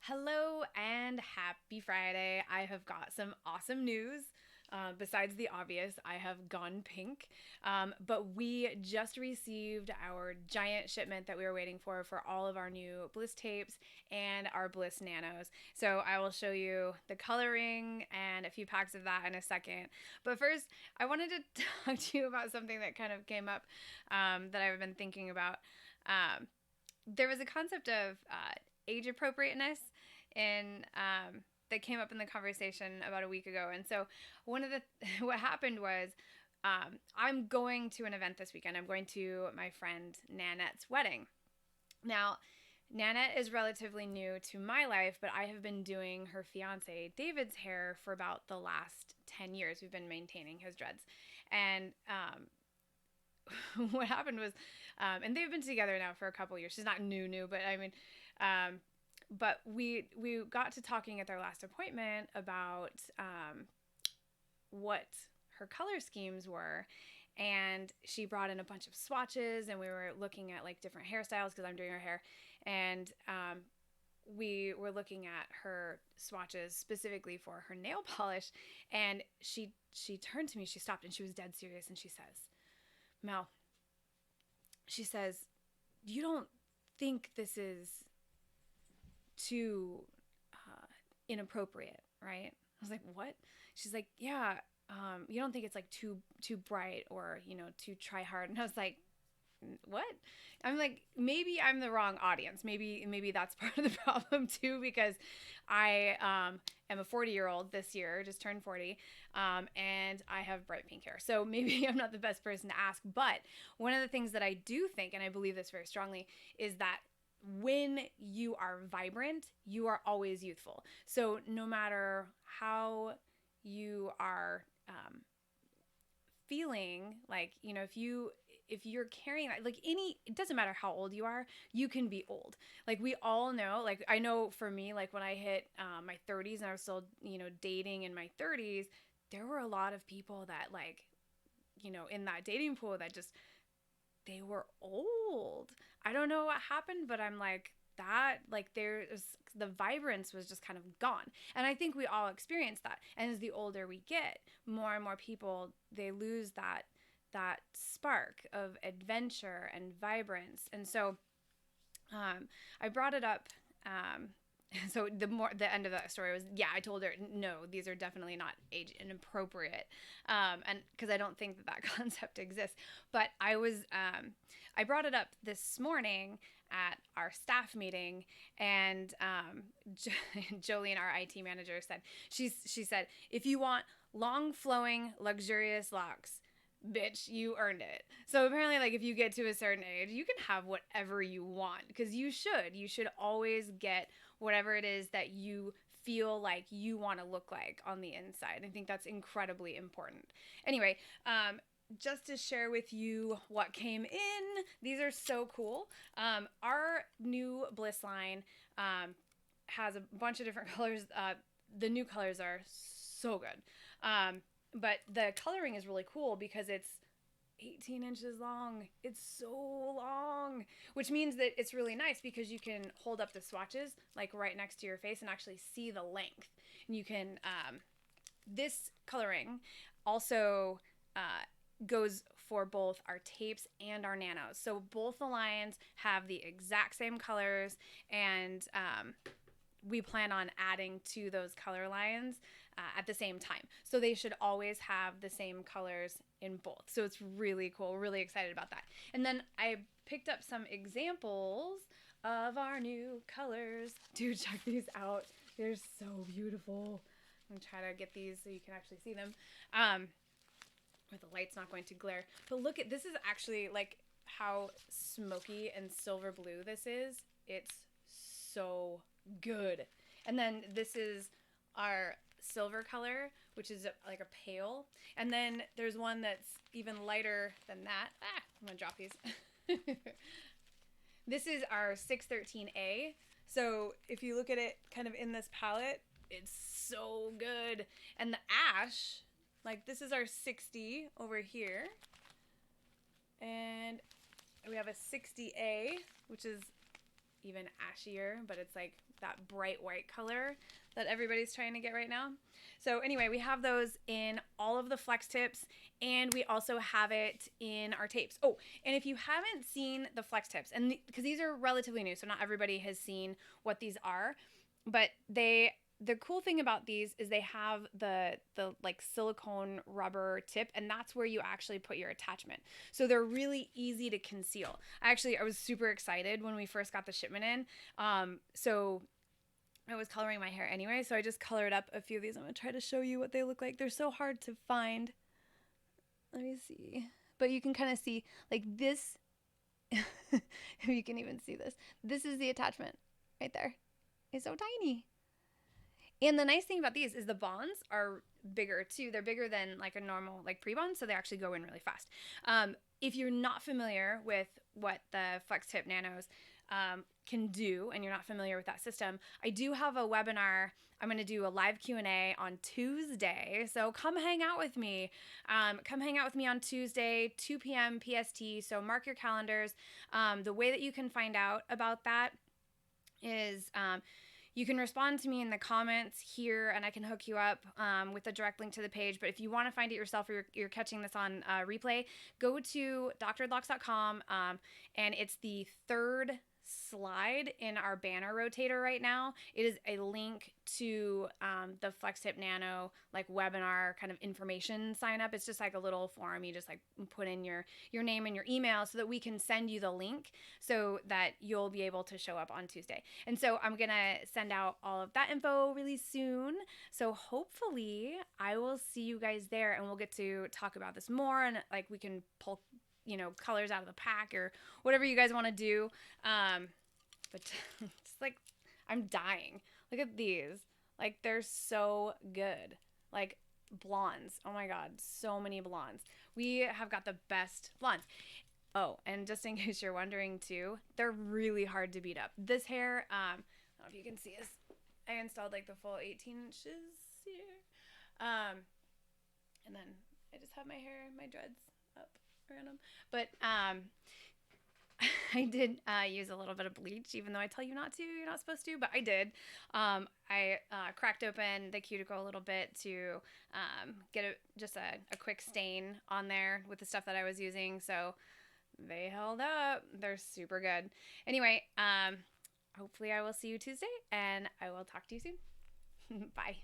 Hello and happy Friday. I have got some awesome news. Besides the obvious, I have gone pink. But we just received our giant shipment that we were waiting for all of our new Bliss tapes and our Bliss Nanos. So I will show you the coloring and a few packs of that in a second. But first, I wanted to talk to you about something that kind of came up that I've been thinking about. There was a concept of age appropriateness in that came up in the conversation about a week ago. And so one of the what happened was I'm going to an event this weekend. I'm going to my friend Nanette's wedding. Now, Nanette is relatively new to my life, but I have been doing her fiance David's hair for about the last 10 years. We've been maintaining his dreads. And what happened was, and they've been together now for a couple years. She's not new, but I mean, but we got to talking at their last appointment about what her color schemes were, and she brought in a bunch of swatches, and we were looking at like different hairstyles because I'm doing her hair, and we were looking at her swatches specifically for her nail polish, and she turned to me, she stopped, and she was dead serious, and she says, Mel, she says, you don't think this is too inappropriate, right? I was like, what? She's like, yeah, you don't think it's like too bright or, too try hard. And I was like, what? I'm like, maybe I'm the wrong audience. Maybe that's part of the problem too, because I am a 40-year-old this year, just turned 40, and I have bright pink hair. So maybe I'm not the best person to ask. But one of the things that I do think, and I believe this very strongly, is that when you are vibrant, you are always youthful. So no matter how you are feeling, like, if you're carrying that, like, it doesn't matter how old you are, you can be old. Like, we all know, like, I know for me, like, when I hit my 30s and I was still, dating in my 30s, there were a lot of people that, like, in that dating pool that just, they were old. I don't know what happened, but I'm like, there's the vibrance was just kind of gone. And I think we all experience that. And as the older we get, more and more people, they lose that spark of adventure and vibrance. And so I brought it up. So the end of that story was, yeah, I told her, no, these are definitely not age inappropriate. And because I don't think that concept exists, but I brought it up this morning at our staff meeting, and Jolene, our IT manager, said, she said, if you want long flowing, luxurious locks, bitch, you earned it. So apparently, like, if you get to a certain age, you can have whatever you want, because you should always get whatever it is that you feel like you want to look like on the inside. I think that's incredibly important. Anyway, just to share with you what came in, these are so cool. Our new Bliss line has a bunch of different colors. The new colors are so good. But the coloring is really cool because it's 18 inches long. It's so long, which means that it's really nice because you can hold up the swatches like right next to your face and actually see the length. And you can, this coloring also goes for both our tapes and our nanos. So both the lines have the exact same colors, and we plan on adding to those color lines at the same time. So they should always have the same colors in both. So it's really cool. We're really excited about that. And then I picked up some examples of our new colors. Dude, check these out. They're so beautiful. I'm going to try to get these so you can actually see them. Where the light's not going to glare. But look at, this is actually like how smoky and silver blue this is. It's so good. And then this is our silver color, which is like a pale. And then there's one that's even lighter than that. I'm gonna drop these. This is our 613A. So if you look at it kind of in this palette, it's so good. And the ash, like, this is our 60 over here. And we have a 60A, which is even ashier, but it's like that bright white color that everybody's trying to get right now. So anyway, we have those in all of the flex tips, and we also have it in our tapes. Oh, and if you haven't seen the flex tips, and because these are relatively new, so not everybody has seen what these are, but the cool thing about these is they have the like silicone rubber tip, and that's where you actually put your attachment. So they're really easy to conceal. I was super excited when we first got the shipment in. So I was coloring my hair anyway, so I just colored up a few of these. I'm gonna try to show you what they look like. They're so hard to find. Let me see. But you can kind of see like this. If you can even see this. This is the attachment right there. It's so tiny. And the nice thing about these is the bonds are bigger too. They're bigger than like a normal like pre-bond, so they actually go in really fast. If you're not familiar with what the Flex Tip Nanos can do, and you're not familiar with that system, I do have a webinar. I'm going to do a live Q&A on Tuesday, so come hang out with me. Come hang out with me on Tuesday, 2 p.m. PST, so mark your calendars. The way that you can find out about that is you can respond to me in the comments here, and I can hook you up with a direct link to the page. But if you want to find it yourself, or you're catching this on replay, go to drdlocks.com, and it's the third slide in our banner rotator right now. It is a link to the Flex Tip Nano like webinar kind of information sign up. It's just like a little form. You just like put in your name and your email so that we can send you the link so that you'll be able to show up on Tuesday. And so I'm gonna send out all of that info really soon. So hopefully I will see you guys there, and we'll get to talk about this more, and like we can pull colors out of the pack or whatever you guys want to do. But just like, I'm dying. Look at these. Like, they're so good. Like, blondes. Oh my God, so many blondes. We have got the best blondes. Oh, and just in case you're wondering too, they're really hard to beat up. This hair, I don't know if you can see this. I installed like the full 18 inches here. And then I just have my hair, my dreads up around them. But I did use a little bit of bleach, even though I tell you not to. You're not supposed to, but I did. I cracked open the cuticle a little bit to get just a quick stain on there with the stuff that I was using. So they held up. They're super good. Anyway, hopefully I will see you Tuesday, and I will talk to you soon. Bye.